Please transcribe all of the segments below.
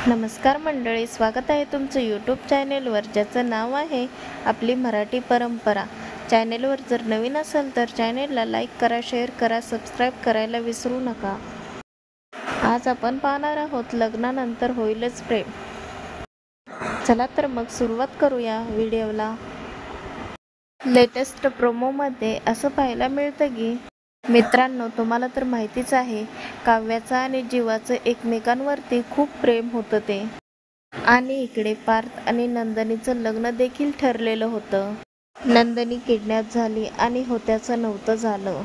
नमस्कार मंडळी, स्वागत आहे तुमचं यूट्यूब चॅनेलवर, ज्याचं नाव आहे आपली मराठी परंपरा. चॅनेलवर जर नवीन असाल तर चॅनेलला लाईक करा, शेअर करा, सबस्क्राईब करायला विसरू नका. आज आपण पाहणार आहोत लग्नानंतर होईलच प्रेम. चला तर मग सुरुवात करूया व्हिडिओला. लेटेस्ट प्रोमोमध्ये असं पाहायला मिळतं की मित्रांनो, तुम्हाला तर माहितीच आहे, काव्याचं आणि जीवाचं एकमेकांवरती खूप प्रेम होतं ते. आणि इकडे पार्थ आणि नंदिनीचं लग्न देखील ठरलेलं होतं. नंदिनी किडनॅप झाली आणि होत्याचं नव्हतं झालं.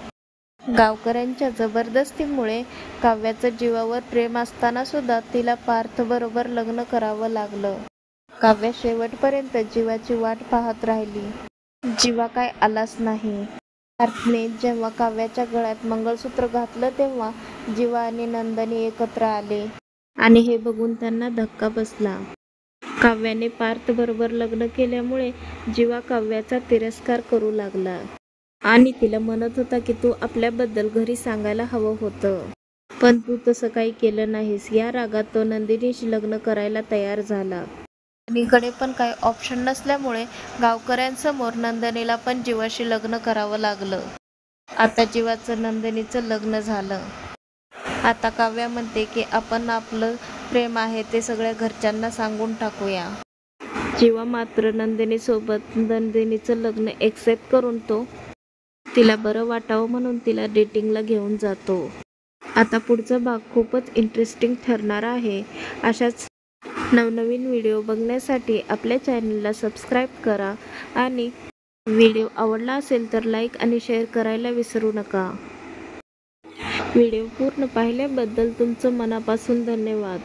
गावकऱ्यांच्या जबरदस्तीमुळे काव्याचं जीवावर प्रेम असताना सुद्धा तिला पार्थ बरोबर लग्न करावं लागलं. काव्या शेवटपर्यंत जीवाची वाट पाहत राहिली. जीवा काय आलाच नाही. पार्थने जेव्हा काव्याच्या गळ्यात मंगळसूत्र घातलं तेव्हा जीवा आणि नंदिनी एकत्र आले आणि हे बघून त्यांना धक्का बसला. काव्याने पार्थ बरोबर लग्न केल्यामुळे जीवा काव्याचा तिरस्कार करू लागला आणि तिला म्हणत होता की तू आपल्याबद्दल घरी सांगायला हवं होतं, पण तू तसं काही केलं नाहीस. या रागात तो नंदिनीशी लग्न करायला तयार झाला. नंदिनीकडे पण काही ऑप्शन नसल्यामुळे गावकऱ्यांसमोर नंदिनीला पण जीवाशी लग्न करावं लागलं. आता जीवाचं नंदिनीचं लग्न झालं. आता काव्या म्हणते की आपण आपलं प्रेम आहे ते सगळ्या घरच्यांना सांगून टाकूया. जीवा मात्र नंदिनीसोबत नंदिनीचं लग्न एक्सेप्ट करून तो तिला बरं वाटावं म्हणून तिला डेटिंगला घेऊन जातो. आता पुढचा भाग खूपच इंटरेस्टिंग ठरणार आहे. अशाच नवनवीन व्हिडिओ बघण्यासाठी आपल्या चॅनलला सबस्क्राईब करा आणि व्हिडिओ आवडला असेल तर लाईक आणि शेअर करायला विसरू नका. व्हिडिओ पूर्ण पाहिल्याबद्दल तुमचं मनापासून धन्यवाद.